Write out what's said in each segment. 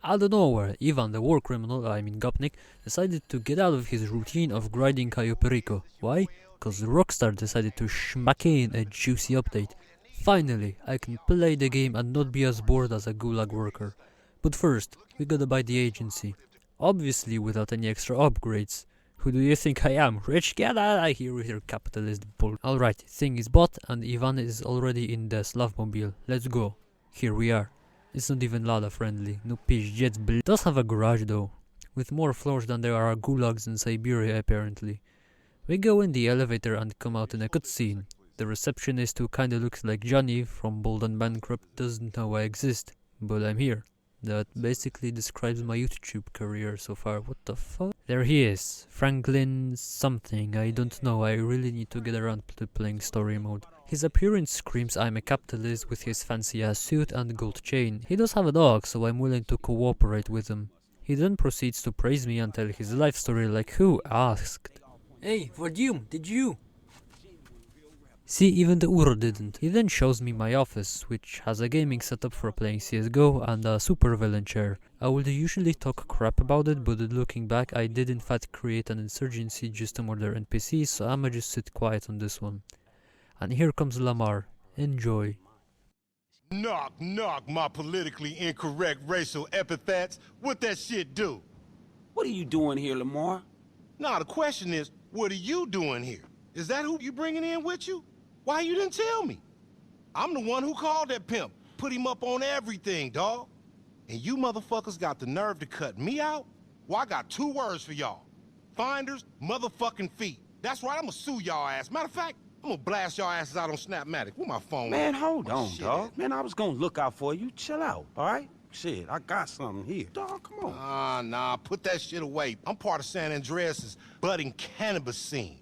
Out of nowhere, Ivan, the war criminal, Gopnik, decided to get out of his routine of grinding Cayo Perico. Why? Cause Rockstar decided to schmack in a juicy update. Finally, I can play the game and not be as bored as a gulag worker. But first, we gotta buy the agency. Obviously without any extra upgrades. Who do you think I am? Rich? Get out of here with your capitalist bull. Alright, thing is bought and Ivan is already in the Slavmobile. Let's go. Here we are. It's not even Lada friendly. No pizdzec, bl. It does have a garage though. With more floors than there are gulags in Siberia apparently. We go in the elevator and come out in a cutscene. The receptionist, who kinda looks like Johnny from Bold and Bankrupt, doesn't know I exist. But I'm here. That basically describes my YouTube career so far. What the fuck? There he is. Franklin something. I don't know. I really need to get around to playing story mode. His appearance screams I'm a capitalist with his fancy ass suit and gold chain. He does have a dog, so I'm willing to cooperate with him. He then proceeds to praise me and tell his life story like who asked. Hey, Vadim, did you? See, even the Uro didn't. He then shows me my office, which has a gaming setup for playing CSGO and a supervillain chair. I would usually talk crap about it, but looking back, I did in fact create an insurgency just to murder NPCs, so I'ma just sit quiet on this one. And here comes Lamar. Enjoy. Knock, knock, my politically incorrect racial epithets. What that shit do? What are you doing here, Lamar? Nah, the question is, what are you doing here? Is that who you bringing in with you? Why you didn't tell me? I'm the one who called that pimp. Put him up on everything, dawg. And you motherfuckers got the nerve to cut me out? Well, I got two words for y'all. Finders, motherfucking feet. That's right, I'ma sue y'all ass. Matter of fact, I'm gonna blast y'all asses out on Snapmatic. Where my phone? Man, hold on, dawg. Man, I was gonna look out for you. Chill out, all right? Shit, I got something here. Dawg, come on. Nah, put that shit away. I'm part of San Andreas' budding cannabis scene.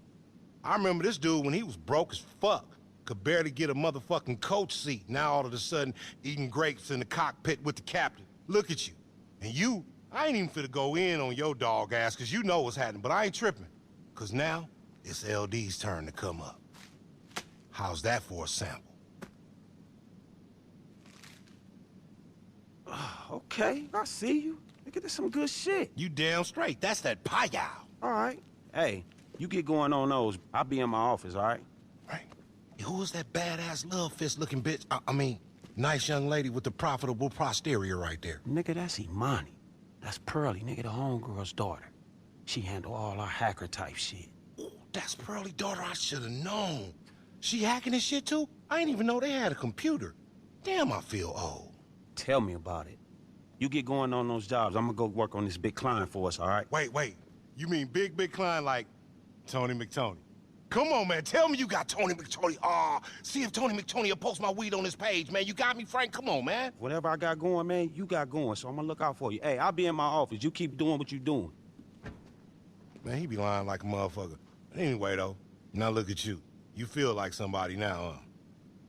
I remember this dude when he was broke as fuck. Could barely get a motherfucking coach seat. Now all of a sudden, eating grapes in the cockpit with the captain. Look at you. And you, I ain't even finna go in on your dog ass, cause you know what's happening, but I ain't tripping. Cause now, it's LD's turn to come up. How's that for a sample? Okay, I see you. Nigga, this some good shit. You damn straight. That's that payao. All right. Hey, you get going on those. I'll be in my office, all right? Right. Who was that badass love fist looking bitch? I mean, nice young lady with the profitable posterior right there. Nigga, that's Imani. That's Pearly, nigga, the homegirl's daughter. She handle all our hacker type shit. Ooh, that's Pearly daughter. I should have known. She hacking this shit too? I didn't even know they had a computer. Damn, I feel old. Tell me about it. You get going on those jobs. I'm gonna go work on this big client for us, all right? Wait. You mean big client like Tony McTony? Come on, man. Tell me you got Tony McTony. See if Tony McTony will post my weed on his page, man. You got me, Frank? Come on, man. Whatever I got going, man, you got going, so I'm gonna look out for you. Hey, I'll be in my office. You keep doing what you doing. Man, he be lying like a motherfucker. Anyway, though, now look at you. You feel like somebody now, huh?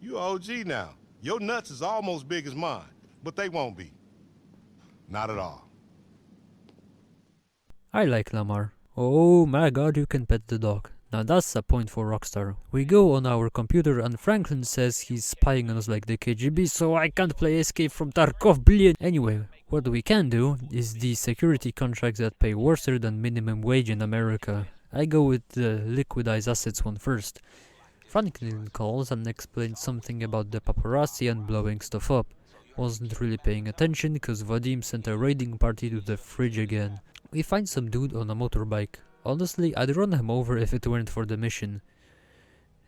You OG now. Your nuts is almost big as mine, but they won't be. Not at all. I like Lamar. Oh my god, you can pet the dog. Now that's a point for Rockstar. We go on our computer and Franklin says he's spying on us like the KGB, so I can't play Escape from Tarkov, blin. Anyway, what we can do is the security contracts that pay worse than minimum wage in America. I go with the liquidize assets one first. Franklin calls and explains something about the paparazzi and blowing stuff up. Wasn't really paying attention because Vadim sent a raiding party to the fridge again. We find some dude on a motorbike. Honestly, I'd run him over if it weren't for the mission.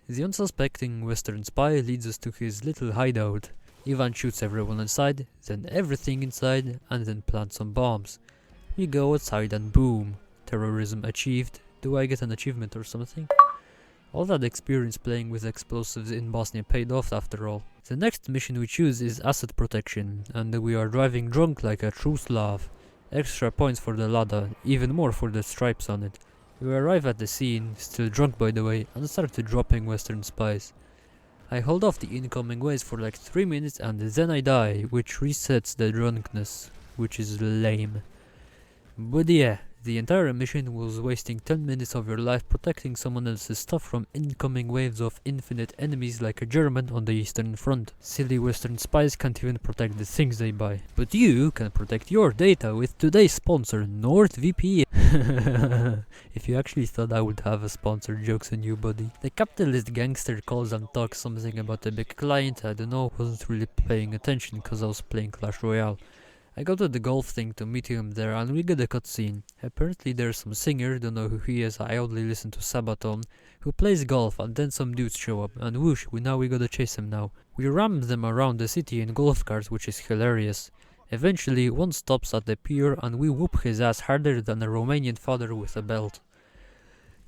The unsuspecting Western spy leads us to his little hideout. Ivan shoots everyone inside, then everything inside, and then plants some bombs. We go outside and boom. Terrorism achieved. Do I get an achievement or something? All that experience playing with explosives in Bosnia paid off after all. The next mission we choose is asset protection, and we are driving drunk like a true Slav. Extra points for the Lada, even more for the stripes on it. We arrive at the scene, still drunk by the way, and start dropping Western spies. I hold off the incoming waves for like 3 minutes and then I die, which resets the drunkenness, which is lame. But yeah, The entire mission was wasting 10 minutes of your life protecting someone else's stuff from incoming waves of infinite enemies like a German on the Eastern Front. Silly Western spies can't even protect the things they buy. But you can protect your data with today's sponsor, NordVPN. If you actually thought I would have a sponsor, joke's on you, buddy. The capitalist gangster calls and talks something about a big client. I don't know, wasn't really paying attention cause I was playing Clash Royale. I go to the golf thing to meet him there and we get a cutscene. Apparently there's some singer, don't know who he is, I only listen to Sabaton, who plays golf and then some dudes show up and whoosh, we gotta chase him now. We ram them around the city in golf carts, which is hilarious. Eventually one stops at the pier and we whoop his ass harder than a Romanian father with a belt.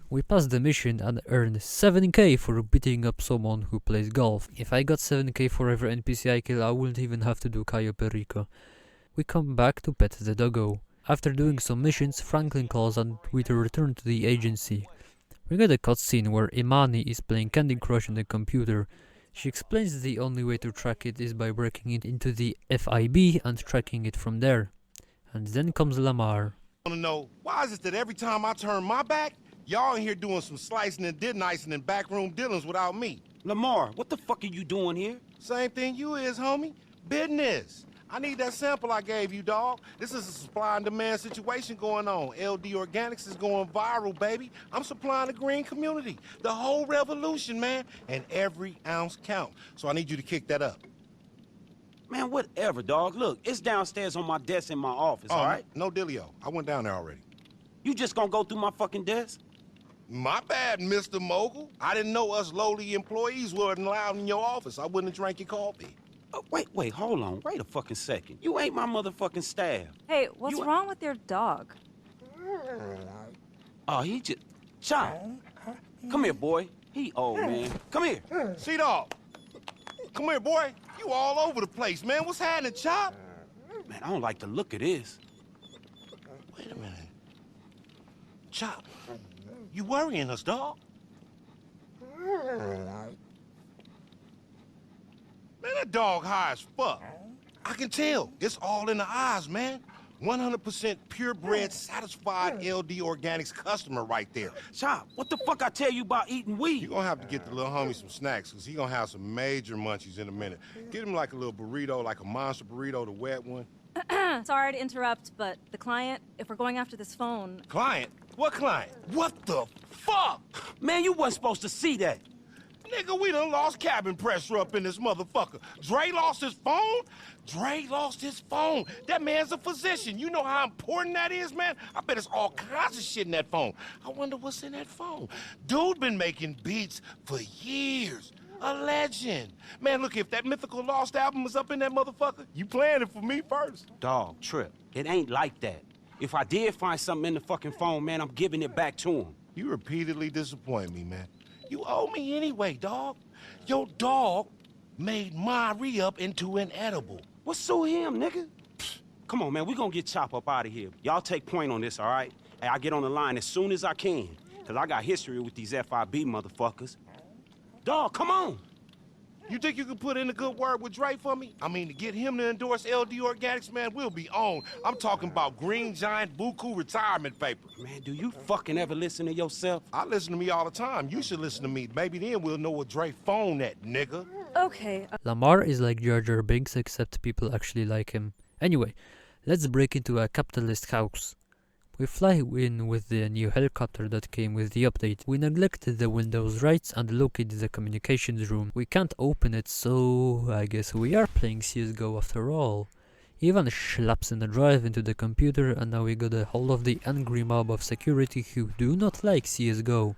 We pass the mission and earn 7k for beating up someone who plays golf. If I got 7k for every NPC I kill, I wouldn't even have to do Cayo Perico. We come back to pet the doggo. After doing some missions, Franklin calls and we return to the agency. We get a cutscene where Imani is playing Candy Crush on the computer. She explains the only way to track it is by breaking it into the FIB and tracking it from there. And then comes Lamar. I wanna know, why is it that every time I turn my back, y'all in here doing some slicing and did-nicing and backroom dealings without me? Lamar, what the fuck are you doing here? Same thing you is, homie. Business. I need that sample I gave you, dawg. This is a supply and demand situation going on. LD Organics is going viral, baby. I'm supplying the green community. The whole revolution, man. And every ounce count. So I need you to kick that up. Man, whatever, dog. Look, it's downstairs on my desk in my office, all right? No dealio. I went down there already. You just gonna go through my fucking desk? My bad, Mr. Mogul. I didn't know us lowly employees weren't allowed in your office. I wouldn't have drank your coffee. Wait, hold on. Wait a fucking second. You ain't my motherfucking staff. Hey, what's wrong with your dog? Oh, he just... Chop. Come here, boy. He old, man. Come here. Sea-Dog. Come here, boy. You all over the place, man. What's happening, Chop? Man, I don't like the look of this. Wait a minute. Chop, you worrying us, dog? Man, that dog high as fuck. I can tell. It's all in the eyes, man. 100% purebred, satisfied LD Organics customer right there. Chop, what the fuck I tell you about eating weed? You gonna have to get the little homie some snacks, because he gonna have some major munchies in a minute. Get him like a little burrito, like a monster burrito, the wet one. Sorry to interrupt, but the client, if we're going after this phone... Client? What client? What the fuck? Man, you wasn't supposed to see that. Nigga, we done lost cabin pressure up in this motherfucker. Dre lost his phone? Dre lost his phone. That man's a physician. You know how important that is, man? I bet it's all kinds of shit in that phone. I wonder what's in that phone. Dude been making beats for years. A legend. Man, look, if that Mythical Lost album was up in that motherfucker, you playing it for me first. Dog, Trip, it ain't like that. If I did find something in the fucking phone, man, I'm giving it back to him. You repeatedly disappoint me, man. You owe me anyway, dog. Your dog made my re-up into an edible. What's so him, nigga? Come on, man, we gonna get Chop up out of here. Y'all take point on this, all right? Hey, I get on the line as soon as I can, because I got history with these FIB motherfuckers. Dog, come on. You think you can put in a good word with Dre for me? I mean, to get him to endorse LD Organics, man, we'll be on. I'm talking about Green Giant Buku retirement paper. Man, do you fucking ever listen to yourself? I listen to me all the time. You should listen to me. Maybe then we'll know what Dre phone at, nigga. Okay. Lamar is like Jar Jar Binks, except people actually like him. Anyway, let's break into a capitalist house. We fly in with the new helicopter that came with the update. We neglected the Windows rights and located the communications room. We can't open it, so I guess we are playing CSGO after all. Ivan slaps in a drive into the computer and now we got a hold of the angry mob of security who do not like CSGO.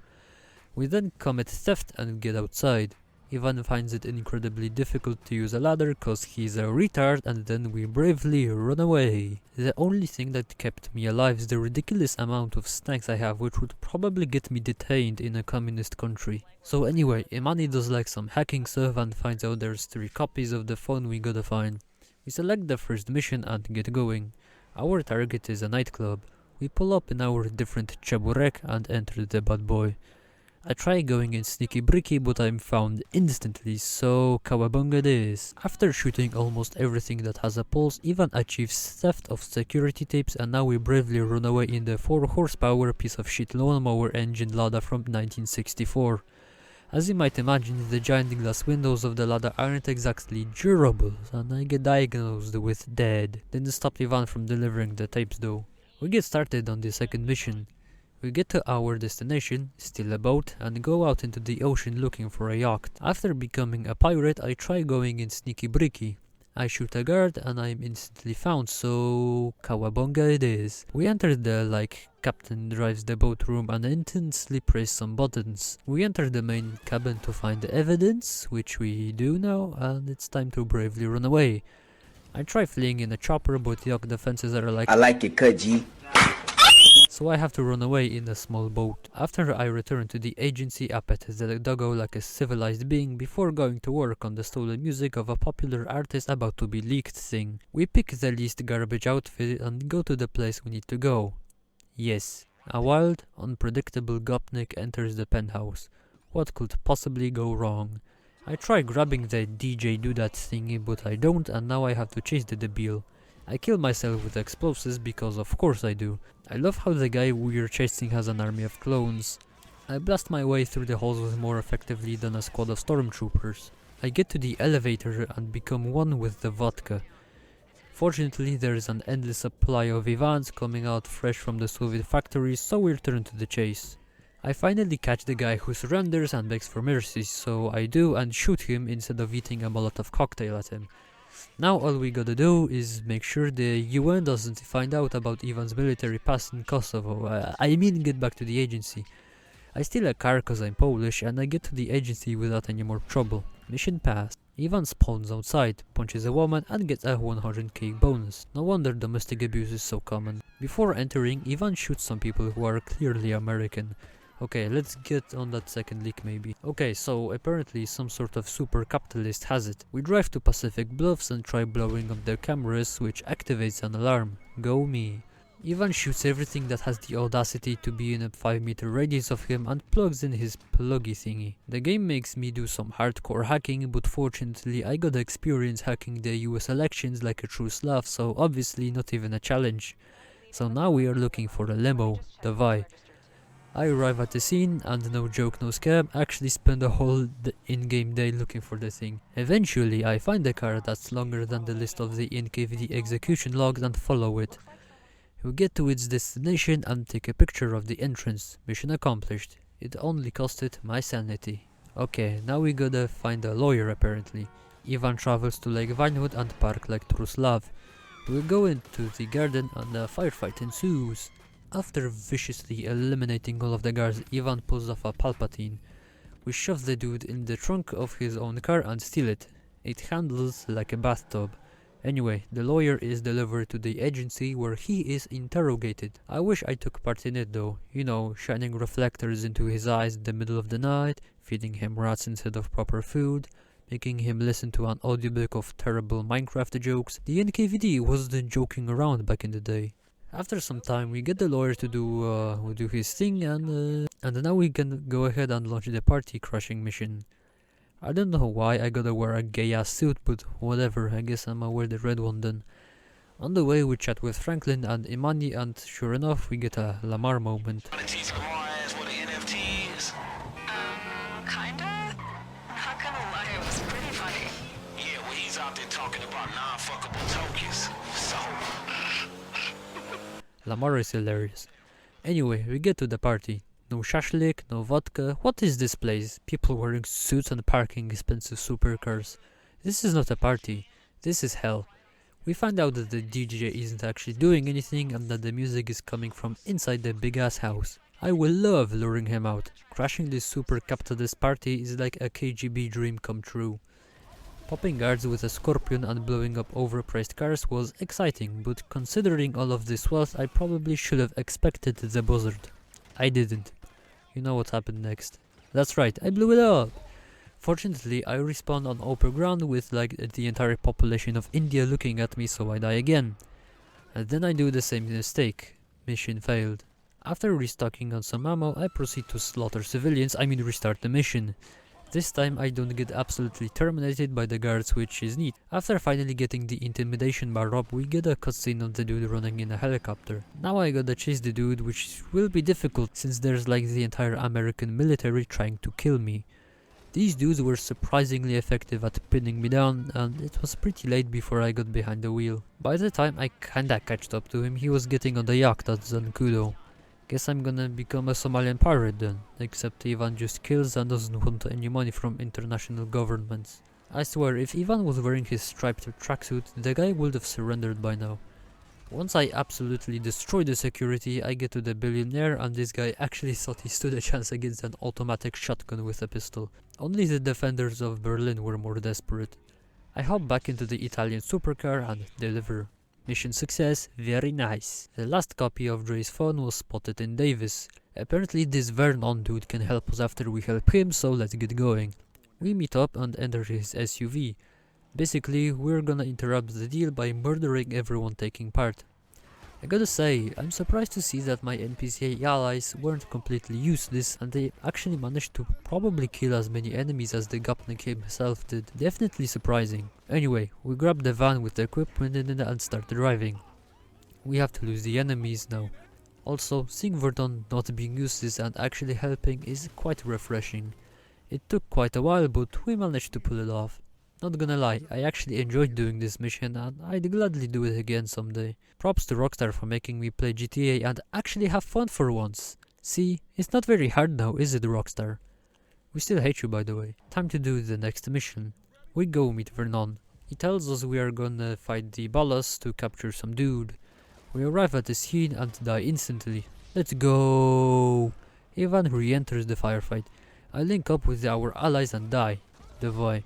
We then commit theft and get outside. Ivan finds it incredibly difficult to use a ladder cause he's a retard and then we bravely run away. The only thing that kept me alive is the ridiculous amount of snacks I have, which would probably get me detained in a communist country. So anyway, Imani does like some hacking stuff and finds out there's 3 copies of the phone we gotta find. We select the first mission and get going. Our target is a nightclub. We pull up in our different chaburek and enter the bad boy. I try going in sneaky bricky, but I'm found instantly, so cowabunga this. After shooting almost everything that has a pulse, Ivan achieves theft of security tapes, and now we bravely run away in the 4 horsepower piece of shit lawnmower engine Lada from 1964. As you might imagine, the giant glass windows of the Lada aren't exactly durable, and I get diagnosed with dead. Didn't stop Ivan from delivering the tapes though. We get started on the second mission. We get to our destination, steal a boat, and go out into the ocean looking for a yacht. After becoming a pirate, I try going in sneaky bricky. I shoot a guard and I'm instantly found, so cowabunga it is. We enter the captain drives the boat room and intensely press some buttons. We enter the main cabin to find the evidence, which we do now, and it's time to bravely run away. I try fleeing in a chopper, but yacht defenses are like, I like it, cut G. so I have to run away in a small boat. After I return to the agency, I pet the doggo like a civilized being before going to work on the stolen music of a popular artist about to be leaked thing. We pick the least garbage outfit and go to the place we need to go. Yes, a wild, unpredictable Gopnik enters the penthouse. What could possibly go wrong? I try grabbing the DJ do that thingy, but I don't, and now I have to chase the debil. I kill myself with explosives because of course I do. I love how the guy we're chasing has an army of clones. I blast my way through the halls more effectively than a squad of stormtroopers. I get to the elevator and become one with the vodka. Fortunately, there is an endless supply of Ivans coming out fresh from the Soviet factories, so we return to the chase. I finally catch the guy who surrenders and begs for mercy, so I do and shoot him instead of eating a Molotov cocktail at him. Now all we gotta do is make sure the UN doesn't find out about Ivan's military past in Kosovo. I mean get back to the agency. I steal a car cause I'm Polish and I get to the agency without any more trouble. Mission passed. Ivan spawns outside, punches a woman and gets a 100k bonus. No wonder domestic abuse is so common. Before entering, Ivan shoots some people who are clearly American. Okay, let's get on that second leak maybe. Okay, so apparently some sort of super capitalist has it. We drive to Pacific Bluffs and try blowing up their cameras, which activates an alarm. Go me. Ivan shoots everything that has the audacity to be in a 5-meter radius of him and plugs in his pluggy thingy. The game makes me do some hardcore hacking, but fortunately I got experience hacking the US elections like a true Slav, so obviously not even a challenge. So now we are looking for a limo, the Vi. I arrive at the scene and no joke no scam, actually spend a whole in-game day looking for the thing. Eventually I find a car that's longer than the list of the NKVD execution logs and follow it. We get to its destination and take a picture of the entrance. Mission accomplished. It only costed my sanity. Okay, now we gotta find a lawyer apparently. Ivan travels to Lake Vinewood and park like true Slav. We go into the garden and a firefight ensues. After viciously eliminating all of the guards, Ivan pulls off a Palpatine. We shove the dude in the trunk of his own car and steal it. It handles like a bathtub. Anyway, the lawyer is delivered to the agency where he is interrogated. I wish I took part in it though. You know, shining reflectors into his eyes in the middle of the night, feeding him rats instead of proper food, making him listen to an audiobook of terrible Minecraft jokes. The NKVD wasn't joking around back in the day. After some time, we get the lawyer to do his thing, and now we can go ahead and launch the party crashing mission. I don't know why I gotta wear a gay ass suit, but whatever, I guess I'ma wear the red one then. On the way we chat with Franklin and Imani, and sure enough we get a Lamar moment. Kinda? Not gonna lie, it was pretty funny. Yeah, well, he's out there talking about non-fuckable tokens. So... Lamar is hilarious. Anyway, we get to the party. No shashlik, no vodka. What is this place? People wearing suits and parking expensive supercars. This is not a party. This is hell. We find out that the DJ isn't actually doing anything and that the music is coming from inside the big ass house. I will love luring him out. Crashing this super capitalist party is like a KGB dream come true. Popping guards with a scorpion and blowing up overpriced cars was exciting, but considering all of this wealth, I probably should have expected the buzzard. I didn't. You know what happened next. That's right, I blew it up! Fortunately, I respawn on open ground with like the entire population of India looking at me, so I die again. And then I do the same mistake. Mission failed. After restocking on some ammo, I proceed to slaughter civilians, restart the mission. This time I don't get absolutely terminated by the guards, which is neat. After finally getting the intimidation bar up, we get a cutscene of the dude running in a helicopter. Now I gotta chase the dude, which will be difficult since there's like the entire American military trying to kill me. These dudes were surprisingly effective at pinning me down, and it was pretty late before I got behind the wheel. By the time I kinda catched up to him, he was getting on the yacht at Zancudo. Guess I'm gonna become a Somalian pirate then, except Ivan just kills and doesn't want any money from international governments. I swear, if Ivan was wearing his striped tracksuit, the guy would have surrendered by now. Once I absolutely destroy the security, I get to the billionaire, and this guy actually thought he stood a chance against an automatic shotgun with a pistol. Only the defenders of Berlin were more desperate. I hop back into the Italian supercar and deliver. Mission success, very nice. The last copy of Dre's phone was spotted in Davis. Apparently this Vernon dude can help us after we help him, so let's get going. We meet up and enter his SUV. Basically, we're gonna interrupt the deal by murdering everyone taking part. I gotta say, I'm surprised to see that my NPC allies weren't completely useless and they actually managed to probably kill as many enemies as the Gopnik himself did. Definitely surprising. Anyway, we grab the van with the equipment in it and start driving. We have to lose the enemies now. Also, seeing Verdun not being useless and actually helping is quite refreshing. It took quite a while, but we managed to pull it off. Not gonna lie, I actually enjoyed doing this mission and I'd gladly do it again someday. Props to Rockstar for making me play GTA and actually have fun for once. See, it's not very hard now, is it, Rockstar? We still hate you, by the way. Time to do the next mission. We go meet Vernon. He tells us we are gonna fight the Ballas to capture some dude. We arrive at the scene and die instantly. Let's go! Ivan re-enters the firefight. I link up with our allies and die. Devoy.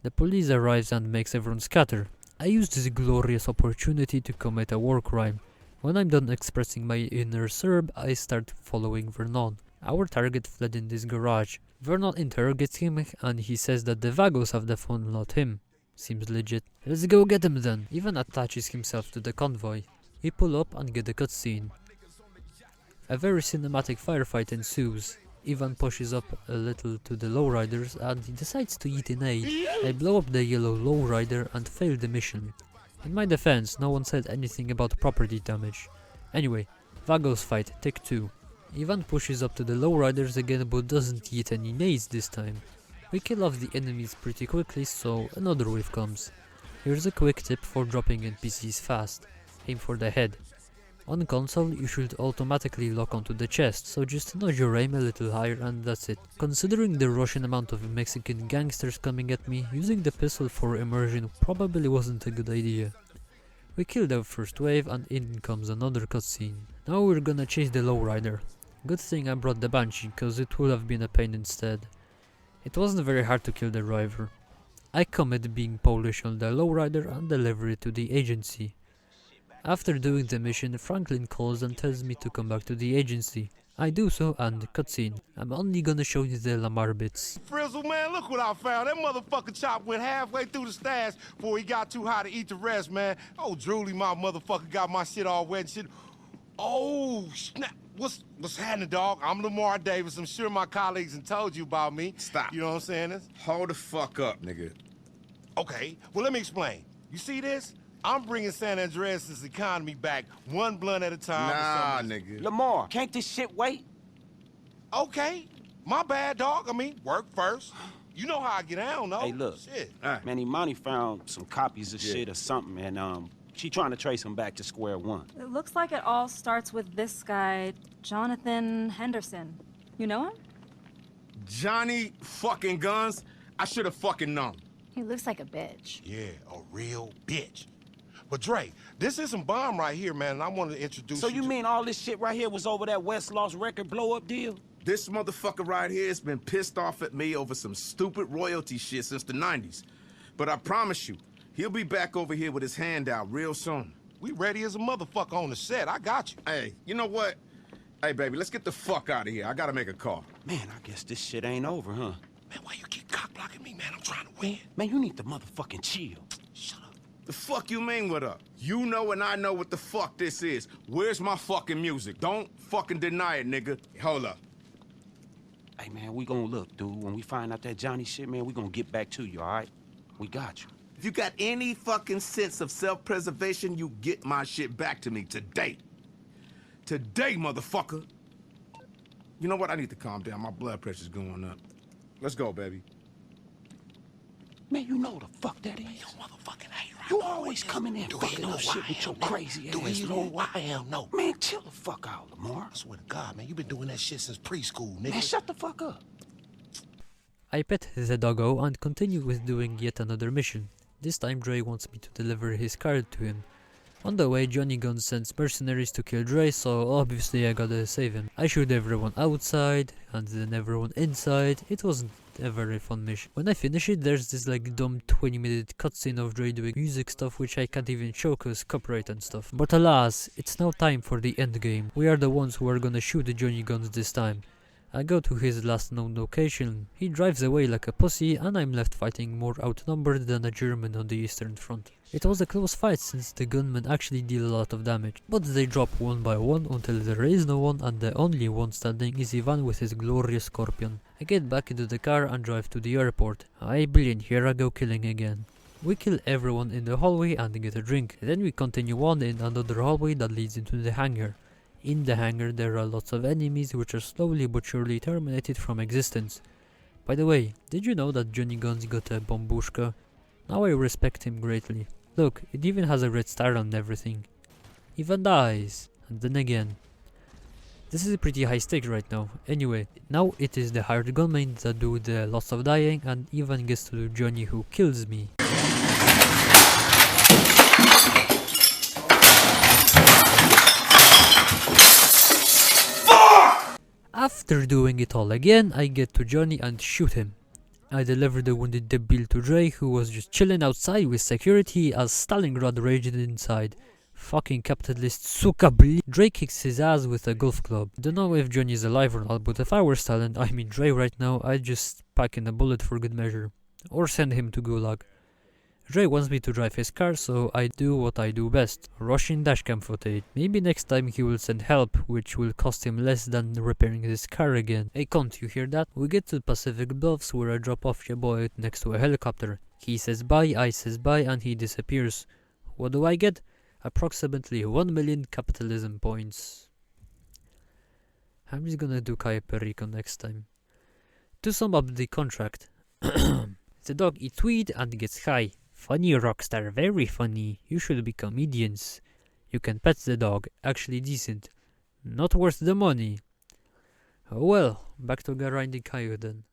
The police arrives and makes everyone scatter. I use this glorious opportunity to commit a war crime. When I'm done expressing my inner Serb, I start following Vernon. Our target fled in this garage. Vernon interrogates him and he says that the Vagos have the phone, not him. Seems legit. Let's go get him then. Ivan attaches himself to the convoy. We pull up and get a cutscene. A very cinematic firefight ensues. Ivan pushes up a little to the lowriders and he decides to eat an aid. I blow up the yellow lowrider and fail the mission. In my defense, no one said anything about property damage. Anyway, Vagos fight, take 2. Ivan pushes up to the lowriders again but doesn't eat any nades this time. We kill off the enemies pretty quickly, so another wave comes. Here's a quick tip for dropping NPCs fast. Aim for the head. On console, you should automatically lock onto the chest, so just nudge your aim a little higher and that's it. Considering the Russian amount of Mexican gangsters coming at me, using the pistol for immersion probably wasn't a good idea. We killed our first wave and in comes another cutscene. Now we're gonna chase the lowrider. Good thing I brought the Banshee, cause it would have been a pain instead. It wasn't very hard to kill the driver. I commit being Polish on the lowrider and deliver it to the agency. After doing the mission, Franklin calls and tells me to come back to the agency. I do so and cutscene. I'm only gonna show you the Lamar bits. Frizzle, man, look what I found. That motherfucking chop went halfway through the stash before he got too high to eat the rest, man. Oh, Drooly, my motherfucker got my shit all wet and shit. Oh, snap. What's happening, dog? I'm Lamar Davis. I'm sure my colleagues have told you about me. Stop. You know what I'm saying? Hold the fuck up, nigga. Okay, well, let me explain. You see this? I'm bringing San Andreas' economy back one blunt at a time. Nah, nigga. Lamar, can't this shit wait? Okay, my bad, dog. I mean, work first. You know how I get down, though. Hey, look. Shit. Man, Imani found some copies of shit or something, and she trying to trace him back to square one. It looks like it all starts with this guy, Jonathan Henderson. You know him? Johnny fucking Guns? I should have fucking known. He looks like a bitch. Yeah, a real bitch. But Dre, this is some bomb right here, man, and I wanted to introduce So you you to... mean all this shit right here was over that West Lost record blow-up deal? This motherfucker right here has been pissed off at me over some stupid royalty shit since the 90s. But I promise you, he'll be back over here with his hand out real soon. We ready as a motherfucker on the set. I got you. Hey, you know what? Hey, baby, let's get the fuck out of here. I gotta make a call. Man, I guess this shit ain't over, huh? Man, why you keep cock-blocking me, man? I'm trying to win. Man, you need to motherfucking chill. Shut up. The fuck you mean what up? You know and I know what the fuck this is. Where's my fucking music? Don't fucking deny it, nigga. Hold up. Hey, man, we gonna look, dude. When we find out that Johnny shit, man, we gonna get back to you, all right? We got you. If you got any fucking sense of self-preservation, you get my shit back to me today. Today, motherfucker. You know what? I need to calm down. My blood pressure's going up. Let's go, baby. Man, you know the fuck that is. You motherfucking hate right. You always coming in fucking up shit with your crazy ass. You know why I am, no. Man, chill the fuck out, Lamar. I swear to God, man, you been doing that shit since preschool, nigga. Man, shut the fuck up. I pet the doggo and continue with doing yet another mission. This time Dre wants me to deliver his card to him. On the way, Johnny Gunn sends mercenaries to kill Dre, so obviously I gotta save him. I shoot everyone outside, and then everyone inside. It wasn't a very fun mission. When I finish it, there's this like dumb 20-minute cutscene of Dre doing music stuff which I can't even show cause copyright and stuff. But alas, it's now time for the end game. We are the ones who are gonna shoot the Johnny Guns this time. I go to his last known location, he drives away like a pussy, and I'm left fighting more outnumbered than a German on the Eastern Front. It was a close fight since the gunmen actually deal a lot of damage, but they drop one by one until there is no one and the only one standing is Ivan with his glorious Scorpion. I get back into the car and drive to the airport. Brilliant, here I go killing again. We kill everyone in the hallway and get a drink, then we continue on in another hallway that leads into the hangar. In the hangar there are lots of enemies which are slowly but surely terminated from existence. By the way, did you know that Johnny Guns got a bombushka? Now I respect him greatly. Look, it even has a red star and everything. Ivan dies, and then again. This is a pretty high stakes right now. Anyway, now it is the hired gunmen that do the lots of dying, and Ivan gets to do Johnny who kills me. After doing it all again, I get to Johnny and shoot him. I deliver the wounded debil to Dre, who was just chilling outside with security as Stalingrad raged inside. Fucking capitalist suka bli. Dre kicks his ass with a golf club. Don't know if Johnny is alive or not, but if I were Stalin, I mean Dre right now, I'd just pack in a bullet for good measure. Or send him to Gulag. Dre wants me to drive his car, so I do what I do best, Russian dashcam footage. Maybe next time he will send help, which will cost him less than repairing his car again. Hey cunt, you hear that? We get to Pacific Bluffs where I drop off your boy next to a helicopter. He says bye, I says bye, and he disappears. What do I get? Approximately 1 million capitalism points. I'm just gonna do Cayo Perico next time. To sum up the contract. The dog eats weed and gets high. Funny rockstar, very funny. You should be comedians. You can pet the dog, actually decent. Not worth the money. Oh well, back to grinding Cayo then.